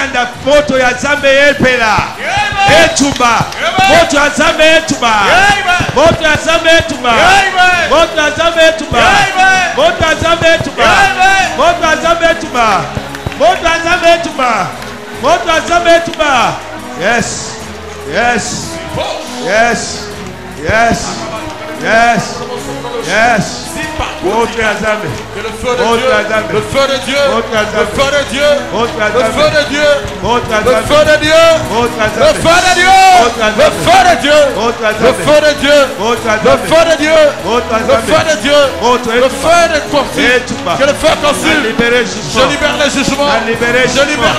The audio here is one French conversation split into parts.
Yanda moto ya Zambe epela. Etuma. Moto ya Zambe etuma. Moto ya Zambe etuma. Moto ya Zambe etuma. Moto ya Zambe etuma. Moto ya Zambe etuma. Moto ya Zambe etuma. Moto ya Zambe etuma. Yes. Yes. Yes. Yes. Yes. Yes. Moto ya Zambe. Le feu de Dieu. Le feu de Dieu. Le feu de Dieu. Le feu de Dieu. Le feu de Dieu. Le feu de Dieu. Le feu de Dieu. Le feu de Dieu. Le feu de Dieu. Le feu de consume. Que le feu consume. Je libère les jugements. Je libère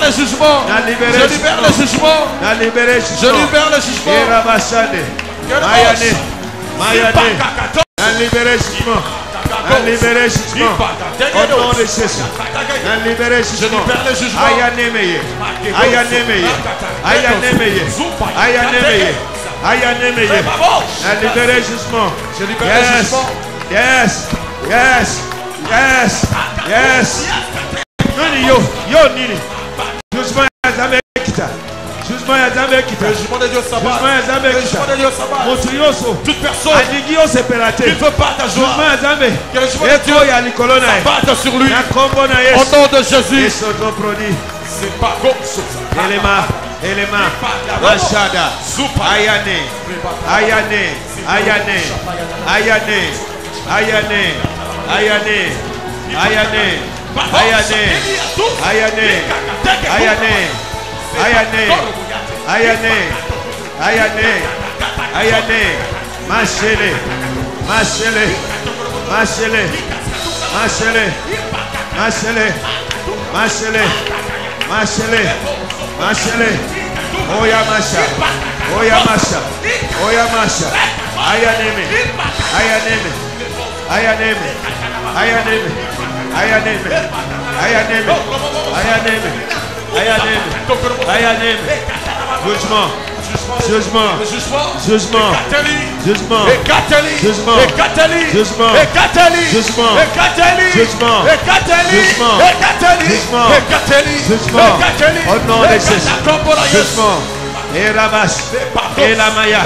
les jugements. Je libère les jugements. Je libère les jugements. Un libéré jugement. Au nom de Jésus. Un libéré jugement. Ayanemeye. Ayanemeye. Ayanemeye. Ayanemeye. Ayanemeye. Un libéré jugement. Yes. Yes. Yes. Yes. Yes. Nini yo. Yo nini. Jugement ya Zambe kita. Jugement ya Zambe kita. Jugement de Dieu s'abat. Jugement ya Zambe kita. Jugement de Dieu s'abat. Motuyoso. Toute personne qui ne veut pas ta joie. Jugement ya Zambe. Que le jugement de Dieu s'abatte sur lui. Au nom de Jésus. C'est pas comme ça. Elema. Rashada. Ayane. Ayane. Ayane. Ayane. Ayane. Ayane. Ayane. Ayane. Ayane. Ayane. Ayane. Ayane. Ayane. Ayane. Machele. Machele. Machele. Machele. Machele. Machele. Machele. Machele. Oya Masha. Oya Masha. Oya Masha. Ayaneme. Ayaneme. Ayaneme. Ayaneme. Ayaneme. Ayaneme. Ayaneme. Ayaneme. Ayaneme. Jugement. Jugement. Jugement. Jugement. Jugement. Jugement. Jugement. Jugement. Jugement. Au nom de Jésus. Jugement. Et Rabash. Et la Maya.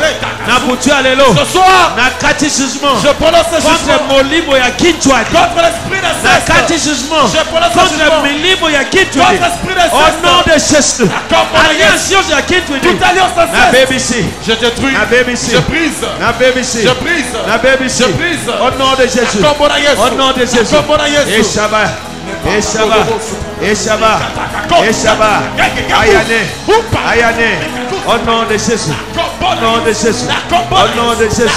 Nabutu alelo. Ce soir, Nakati jugement. je prononce ce jugement. Contre Molibo ya Kinchwadi. Contre l'esprit de Nakati jugement. Je prononce ce Contre jugement. Milibo ya Contre Kinchwadi. l'esprit de Au nom de Jésus. Alliance ya Kinchwadi. Toute alliance en Na BBC. je détruis. Na BBC. Je brise. Na BBC. Je brise. Na BBC. Je brise. Au nom de Jésus. Au nom de Jésus. Et Shabbat. Et Shabbat. Et Shabbat. Et Shabbat. Ayane. Ayane. Au nom de Jésus. Au nom de Jésus. Au nom de Jésus.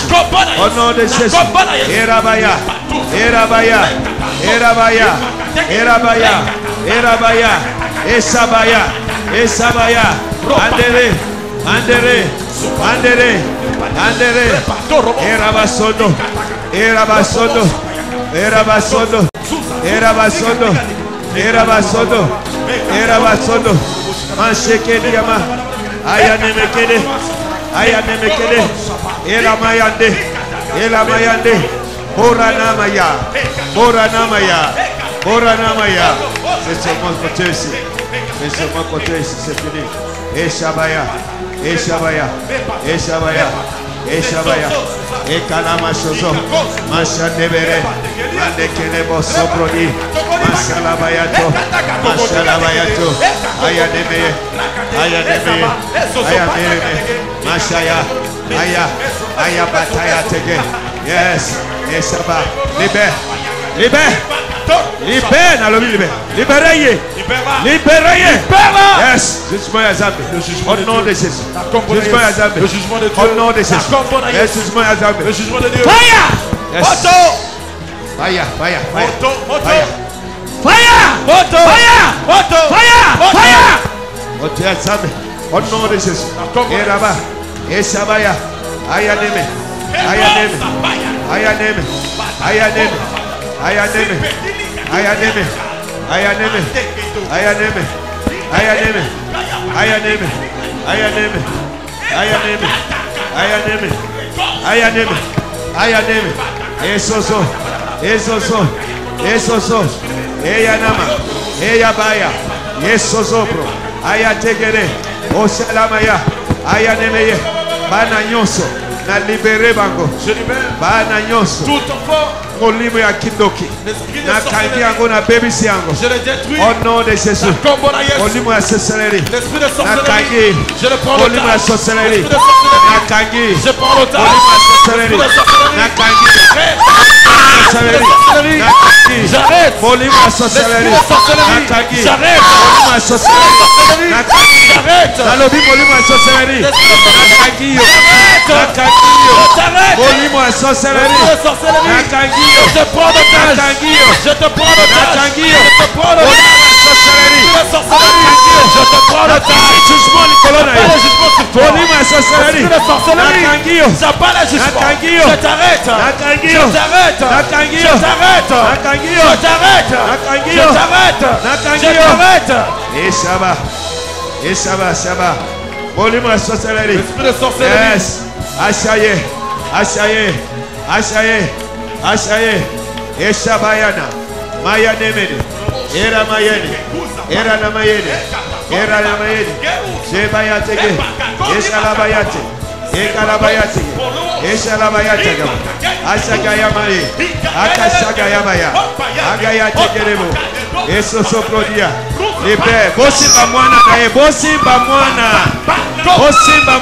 Au nom de Jésus. Erabaya. Erabaya. Erabaya. Erabaya. Erabaya. Esabaya. Esabaya. Andere. Andere. Andere. Andere. Erabasodo. Erabasodo. Erabasodo. Erabasodo. Erabasodo. Erabasodo. Mansheke diama. Ayanemekede. Ayanemekede. Elamayande. Elamayande. Boranamaya. Boranamaya. Boranamaya. C'est seulement côté ici. C'est seulement côté ici. C'est fini. Eshabaya. Eshabaya. Eshabaya. Eshabaya. Ekalama shozo. Mashandebere. Mandekelebo sobrodi. Masalabayato. Masalabayato. Ayanemeye. Ayanemeye. Ayanemeye. Mashaya. Aya. Aya bataya tege. Yes. Eshaba. Libère. Libère. Libère. Nalo libère. Libérez. Libérez. Yes. Jugement ya Zambe. Au nom de Jésus. Jugement ya Zambe. Le jugement de Dieu. Au nom de Jésus. Yes. Jugement ya Zambe. Le jugement de Dieu. Fire. Yes. Moto. Fire. Fire. Fire. Moto. Moto. Fire. Fire. Moto. Fire. Moto. Fire. Fire. Moto ya Zambe. Au nom de Jésus. Et là-bas. Et Shabaya. Ayaneme. Ayaneme. Ayaneme. Ayaneme. Ayaneme. Ayaneme. Ayaneme. Ayaneme. Ayaneme. Ayaneme. Ayaneme. Ayaneme. Ayaneme. Ayaneme. Ayaneme. Esoso. Esoso. Esoso. Eyanama. Eyabaya. Yesosopro. aya tegere osalamaya aya nemeye bana nyonso na libere bango Je libère bana nyonso tout enfant. molimo ya kindoki L'esprit de na kangi sorcellerie. yango na bebisi yango Je le détruis. au nom de Jésus Comme on a Yesu. molimo ya sorcellerie L'esprit de na sorcellerie. kangi Je le prends molimo ya l'otage. sorcellerie L'esprit de sorcellerie. na kangi Je prends l'otage. molimo ya sorcellerie L'esprit de sorcellerie. na kangi J'arrête. sorcellerie sorcellerie. na kangi J'arrête. molimo ya sorcellerie L'esprit de sorcellerie. na kangi J'arrête. molimo ya sorcellerie na kangi J'arrête. nalobi molimo ya sorcellerie na kangi yo na kangi yo J'arrête. molimo ya sorcellerie L'esprit de sorcellerie. na kangi yo Je te prends na l'otage. kangi yo Je te prends l'otage. kangi yo Je te prends l'otage. molimo ya sorcellerie L'esprit de sorcellerie. Je te prends l'otage. jugement likolo na J'appelle yo le jugement sur toi. molimo ya sorcellerie L'esprit de na sorcellerie. kangi yo J'appelle le jugement. Nakangio. Je t'arrête. Nakangio. Je t'arrête. Nakangio. Je t'arrête. Nakangio. Je t'arrête. Nakangio. Je t'arrête. Nakangio. Je t'arrête. Shaba. Molimo ya sorcellerie. L'esprit de sorcellerie. Yes. Ashaye. Eshabayana. Maya nemene. Era mayene. Era na mayene. Shebayatege. Eshalabayate. Ekalabayate. Eshalabayate gaba. Ashagayamaye. Akashagayamaya. Agayategerebo. Esosoprodia. Libe. Bosimba mwana naye. Bosimba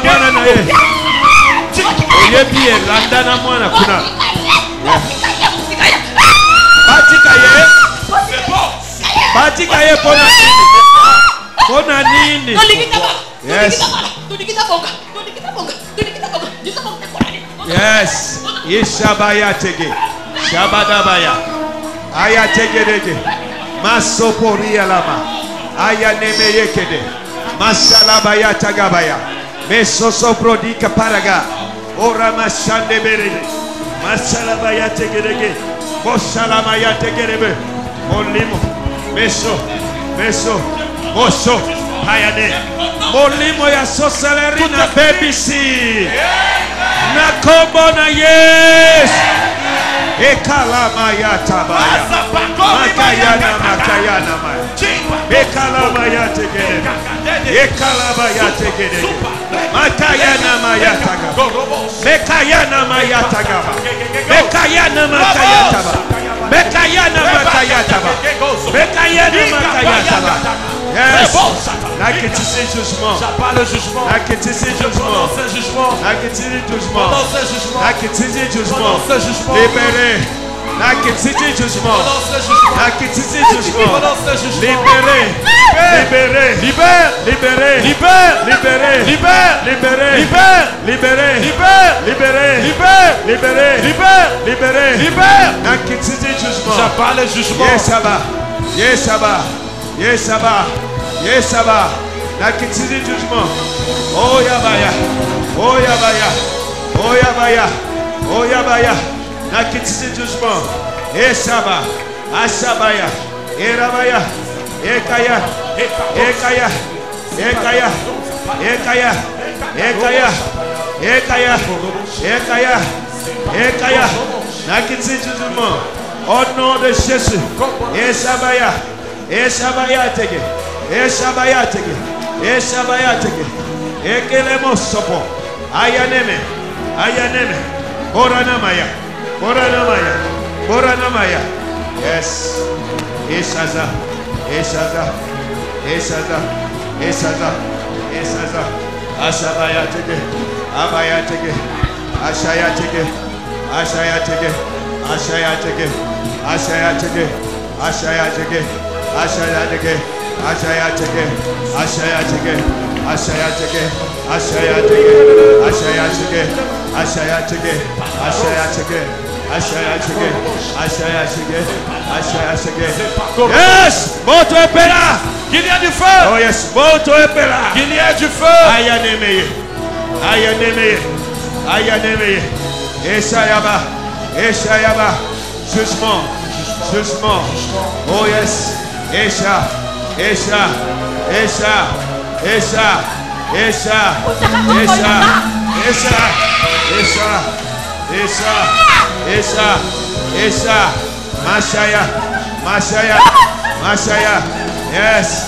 mwana naye. Oyebi elanda na mwana kuna. Batika ye pona nini? Yes. Yes. Ishabaya tege. Shabadabaya. Aya tegerege. Masoporia lama. Aya nemeyekede. Masalabaya tagabaya. Mesosoprodika paraga. Ora mashande berede. Masalabaya tegerege. Bosalamaya tegerebe. Molimo. Meso. Moso. Hayane. Molimo ya sorcellerie na BBC. Na kombo na yes. Ekalama ya tabaya. Makayana maya. Ekalama ya tegere. Ekalama ya tegere. Makayana maya tagaba. Mekayana maya tagaba. Mekayana makayataba. Mekayana makayataba. Mekayana makayataba. Yes. Nakitisi jugement. J'appelle le jugement. Nakitisi jugement. Pendant ce jugement. Nakitisi jugement. Pendant ce jugement. Nakitisi jugement. Pendant ce jugement. Libéré. Nakitisi jugement. Pendant ce jugement. Nakitisi jugement. Pendant ce jugement. Libéré. Libéré. Libère. Libéré. Libère. Libéré. Libère. Libéré. Libère. Libéré. Libère. Libéré. Libère. Libéré. Libère. Libéré. Libère. Nakitisi jugement. J'appelle le jugement. Yes, Saba. Nakitisi jugement. Oh Yabaya. Nakitisi jugement. Saba. Ashabaya. Erabaya. Ekaya. Nakitisi jugement. Au nom de Jésus. Eshabaya tege. Ekelemo sopo. Ayaneme. Boranamaya. Yes. Eshaza. Ashabaya tege. Ashaya Yes, moto epela. Qu'il y a du feu. Oh yes, moto epela. Qu'il y a du feu. Ayanemeye. Eshayaba. Jugement. Oh yes. Esha. Mashaya. Yes.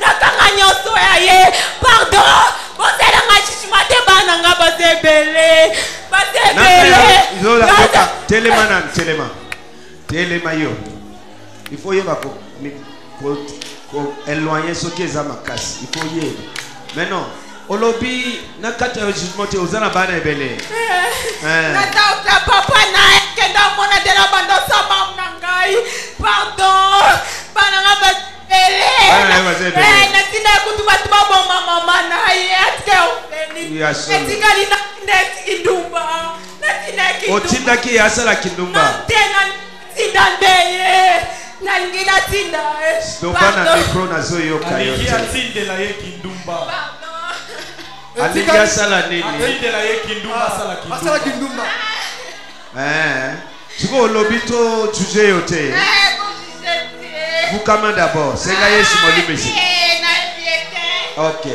nakanga nyonso ya ye pardon bozelanga chichimate bana nga basebele telema yo il faut y éloigner ce qui est à ma casse il faut y maintenant olobi na kata jugement te ozana bana ebele na ta papa na kenda mona de la bando sama ngai pardon bana nga basebele na tina kutu batu ba mama na ye atke ofeni etika lina net kindumba na tina kindumba otinda ki asala kindumba tena tinda ndeye na ngina tinda Stopana micro na zoyo kayo atinde la ye kindumba Alingi asala nini? Atinde la ye kindumba asala kindumba. Siko lobito tuje yote. Vous comment d'abord? C'est là Yesu molumesi. Ok.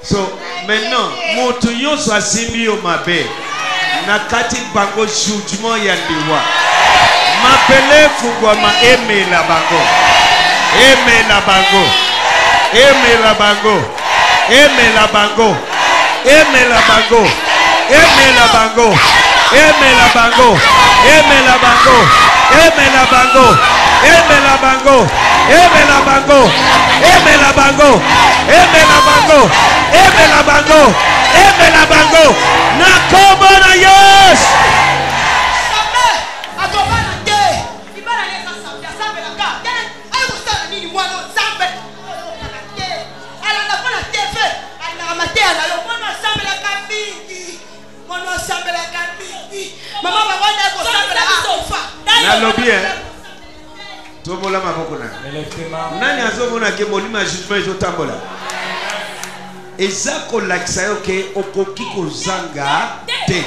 So maintenant, moto nyonso asimbi yo mabe. Na kati bango jugement ya liwa. Mapele fungwa ma emela bango. Emela bango. Emela bango. Emela bango. Emela bango. Emela bango. Emela bango. Emela bango. Emela bango. Emela bango. Emela bango. Emela bango. Emela bango. Emela bango. Emela bango. Na kombo na yes. Nalobi tobola maboko na nani azomona ke molima jugement ezotambola ezako lakisa yo ke okoki kozanga te.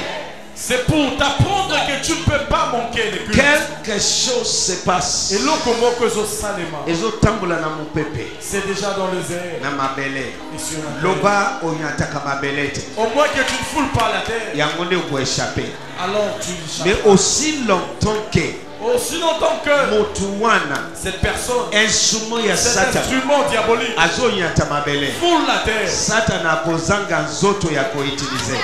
C'est pour t'apprendre que tu ne peux pas manquer les cultes. Quelque chose se passe. Et l'eau comme que zo salema. Ezotambola na mopepe. C'est déjà dans le zèle. Na mabele. Loba onyataka mabelete. Au moins que tu ne foules pas la terre. Yangonde pour échapper. Alors tu échappes. Mais aussi longtemps que cette personne, cet instrument diabolique, foule la terre. Satan akozanga nzoto ya koutiliser,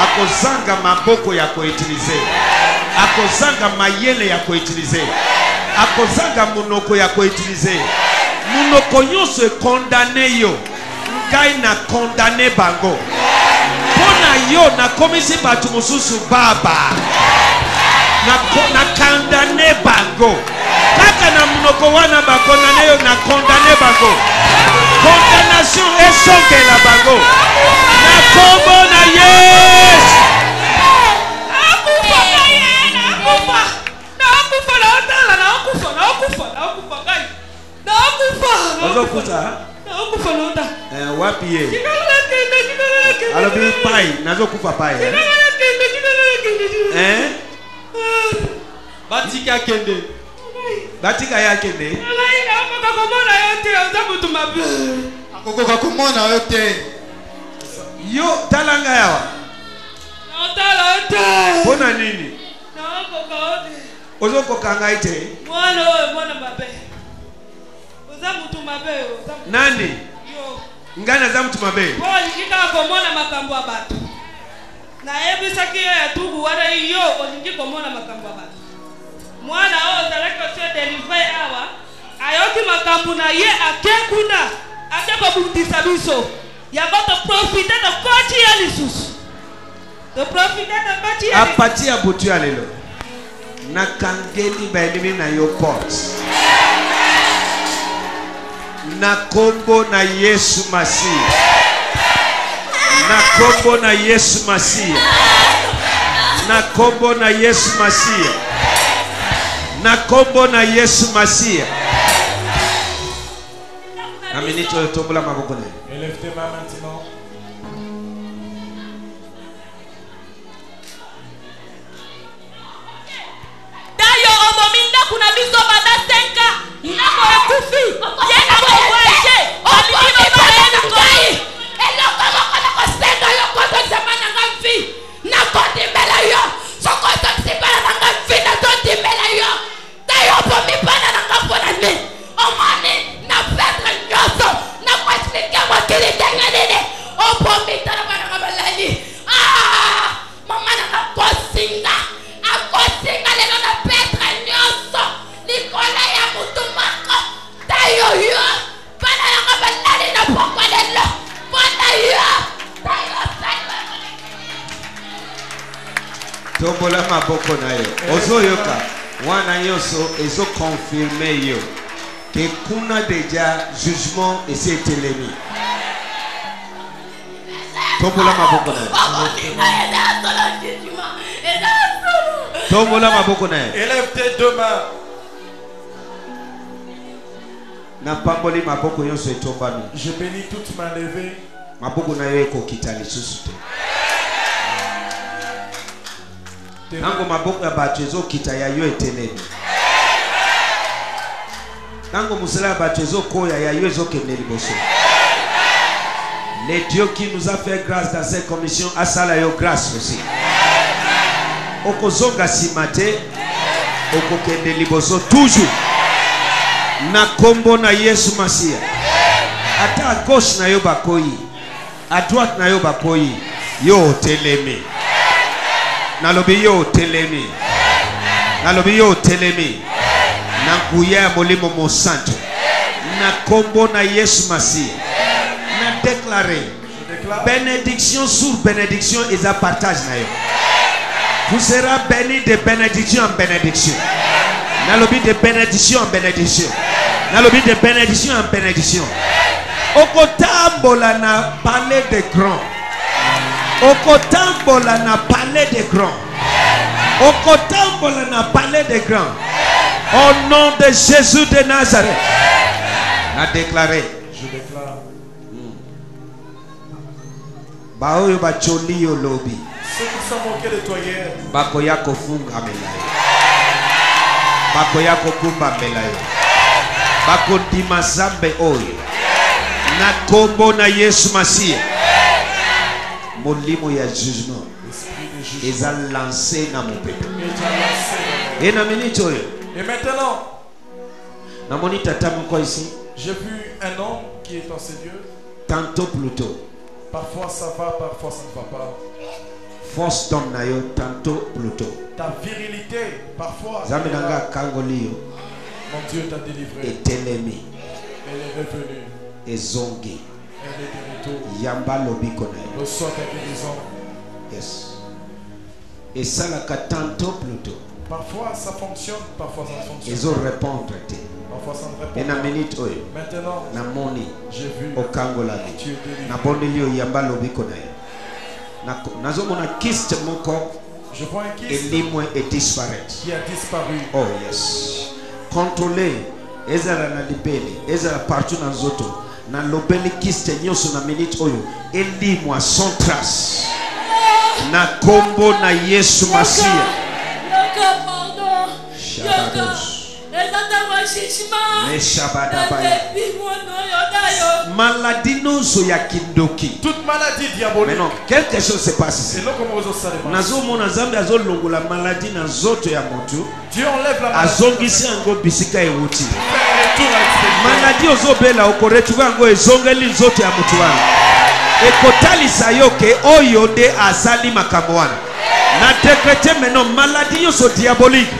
akozanga maboko ya koutiliser, akozanga mayele ya koutiliser, akozanga munoko ya koutiliser. Munoko nyonso condamné yo, ngai na condamné bango. Pona yo na komisi batu mususu baba. Na condamné bango. Kaka na munoko wana ba condamné yo na condamné bango. Condamnation esonge la bango. Na kombo na yes. Wapi ye? Alobi pai, nazo kufa pai. Batika kende. Batika ya kende. Akokoka komona yote. Yo talanga yawa. Bona nini? Ozoko kanga ite. Mwana mabe. Ozamutu mabe. Nani? Ngana za mtu mabe. Kwa nikika komona makambo abatu. Na ebisa kiyo ya tugu wada iyo olingi komona makambo abatu. Mwana o zaleka se deliver awa. Ayoki makambo na ye akekuna. Akeko bundisa biso. Ya goto profiter de koti ya lisusu. De profiter de koti ya. Apati ya butu ya lelo. Na kangeli ba elimi na yo pot. Na kombo na Yesu Masihi. Na kombo na Yesu Masihi. Na kombo na Yesu Masihi. Na kombo na Yesu Masihi. Aminito yotobola maboko ne. Élève tes mains maintenant. Dayo omominda kuna biso bada senka. Nako ekufi. Yena mwaje. Olimino baena koi. Eloko loko loko senga loko zamana ngamfi. Nako dimela yo. Soko sibala ngamfi na to dimela yo. Dayo pomipana ngamfona ni. Omani na pedra nyoso. Tombola maboko na yo. Ozo yoka. Wana yoso ezo confirmer yo. Que kuna déjà jugement et c'est l'ennemi. Tombola maboko na yo. Tombola maboko na yo. Élève tes deux mains. Na pamboli maboko yonso etombami. Je bénis toute main levée. Maboko na yo ekokita lisusu te. Nango maboko ya bato ezokita ya yo etelemi. Nango musala ya bato ezokoya ya yo ezokende liboso. Le Dieu qui nous a fait grâce dans cette commission a sala yo grâce aussi. Okozonga simate, okokende liboso toujours. Na kombo na Yesu Masia. Ata à gauche na yo bakoyi, à droite na yo bakoyi, yo telemi. Nalobi yo telemi. Nalobi yo telemi. Na kuya molimo mosanto. Na kombo na Yesu Masia. Na déclarer bénédiction sur bénédiction et ça partage na yo. Vous serez bénis de bénédiction en bénédiction. Nalobi de bénédiction en bénédiction. Nalobi de bénédiction en bénédiction. Okotambola na palais de grand. Okotambola na palais de grand. Okotambola na palais de grand. Au nom de Jésus de Nazareth. A déclaré. Je déclare. Baoyo bacholi yo lobi. Ceux qui sont moqués de toi hier. Bakoya kofunga melayo. Bakoya kokumba melayo. Bakondima zambe oyo. Na kombo na Yesu Masia. Molimo ya jugement. Eza lancé na mon peuple. Et na minute oyo. Et maintenant, na moni tata moko ici. J'ai vu un homme qui est en ces lieux. Tantôt plutôt. Parfois ça va, parfois ça ne va pas. Force d'homme na yo, tantôt plutôt. Ta virilité, parfois. Zaminanga kangolio. Mon Dieu t'a délivré. Et telemi. Elle est revenue. Et zongi. Elle est de retour. Yamba lobiko na yo. Reçois ta guérison. Yes. Et ça la tantôt plutôt. Parfois ça fonctionne, parfois ça ne fonctionne pas. Ils ont répondre. Parfois ça ne répond pas. Et na minute oyo. Maintenant, na moni. J'ai vu. Au Kangola. Tu es délivré. Na bonelio yamba lobiko na yo. Nazomona kiste moko. Je vois un kyste. Et limwe et disparaître. Qui a disparu. Oh yes. Contrôler. Ezara na libeli. Ezara partout dans zoto. Na lobeli kiste nyoso na minute oyo. Elimwa sans trace. Na kombo na Yesu Masia. Yoka pardon. Shabados. Mais maladie nozo ya kindoki. Toute maladie diabolique. Mais non, quelque chose se passe ici. Nazo mona zambe azolongo la maladie na zoto ya motu. Dieu enlève la maladie. Azongisi ango bisika ewuti. Maladie ozobela okoretrouver ango ezongeli zoto ya motu wana. Ekotalisa yoke oyo de azali makambo wana. Na décréter maintenant maladie yoso diabolique.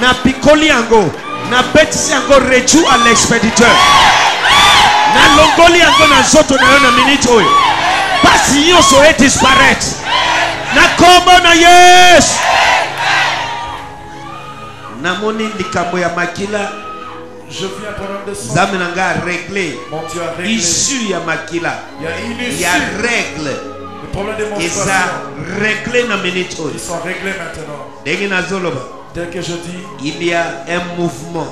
Na pikoli ango. Na betisi ango réduit à l'expéditeur. Na longoli ango na zoto na yo na minute oyo. Pasi yoso et disparaître. Na kombo na Yesu. Na moni likambo ya makila. Je vis un problème de sang. Zaminanga réglé. Mon Dieu a réglé. Issue ya makila. Il y a règle. Le problème de mon Ils sont réglés na minute oyo. Ils sont réglés maintenant. Dengi na zoloba. Dès que je dis, il y a un mouvement.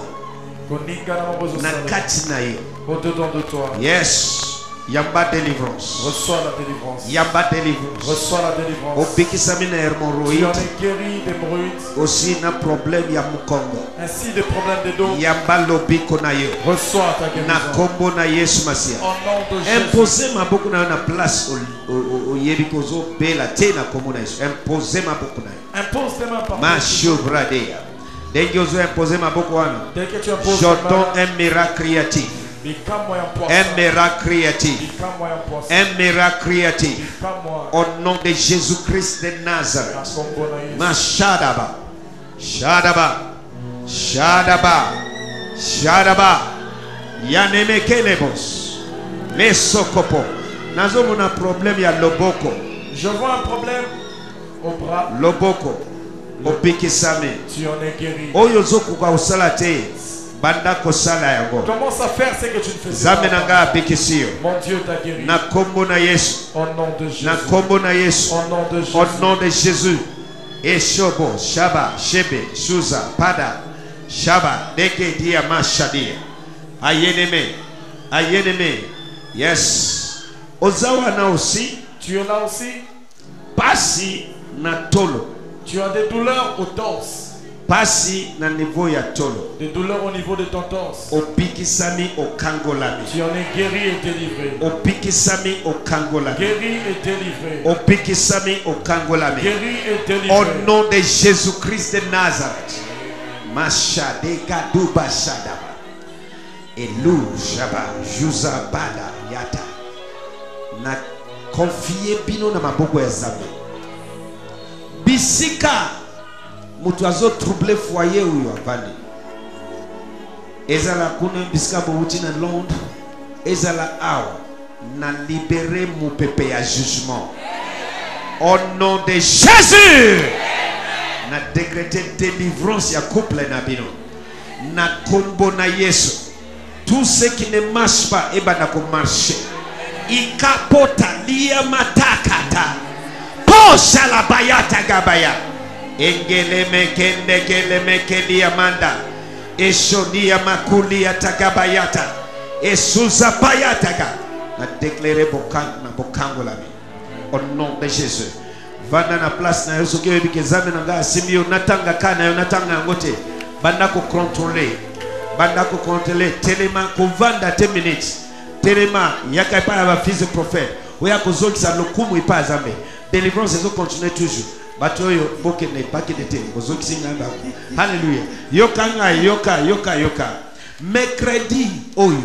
Na kati na yo. Au-dedans de toi. Yes. Yamba délivrance. Reçois la délivrance. Yamba délivrance. Reçois la délivrance. Obikisami na hémorroïde. Tu en es guéri d'hémorroïdes. Aussi na problème ya mukongo. Ainsi des problèmes de dos. Yamba lobiko na yo. Reçois ta guérison. Na kombo na Yesu Masia. Au nom de Jésus. Imposez maboko na yo na place o yebiko zo bela te na kombo na Yesu. Imposez maboko na yo. Impose tes mains par Ma shubradea. Dès que vous imposez maboko wana. Dès que tu imposes j'entends un miracle créatif. Un miracle créatif. Un miracle créatif. Au nom de Jésus-Christ de Nazareth. Ma shadaba. Shadaba. Shadaba. Shadaba. Yaneme kelebos. Les sokopo. Nazo mona problème ya loboko. Je vois un problème au bras. Loboko. obikisame Tu en es guéri. oyo ozokoka kosala te banda kosala yango Commence à faire ce que tu ne faisais nzambe na pas. ngai abikisi yo Mon Dieu t'a guéri. na kombo na yesu Au nom de Jésus. na kombo na yesu Au nom de Jésus. au nom de jésus eshobo shaba shebe shuza pada shaba deke dia mashadia ayeneme yes ozawana aussi Tu es là aussi. pasi na tolo Tu as des douleurs aux torses. pasi na niveau ya tolo Des douleurs au niveau de ton torse. obikisami okangolami Tu en es guéri et délivré. obikisami okangolami Guéri et délivré. obikisami okangolami Guéri et délivré. au nom de Jésus-Christ de Nazareth mashadeka duba shadaba elu shaba juzabada yata na confie bino na maboko ya Nzambe bisika mutu azo trouble foyer uyo avandi ezala kuna bisika bouti na Londres ezala awa na libérer mon pépé à jugement au nom de Jésus na décréter délivrance ya couple na bino na kombo na Yesu tout ce qui ne marche pas et bana ko marcher ikapota lia matakata posha la bayata gabaya engele mekende kele mekeli amanda eshonia makuli atagabayata esuza bayataga na déclarer bokan na bokango la vie au nom de Jésus vanda na place na Yesu ke bikezame na nga simio natanga kana yo natanga ngote banda ko contrôler telema ko vanda 10 minutes telema yaka pa ba fils de prophète oya ko zokisa lokumu ipa Nzambe délivrance ezo continuer toujours batoyo bokene pakete ozokisi ngamba haleluya yoka mercredi oyo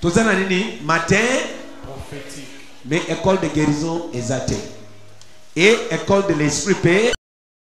tozana nini matin Prophétique. mais école de guérison exaté et école de l'esprit paix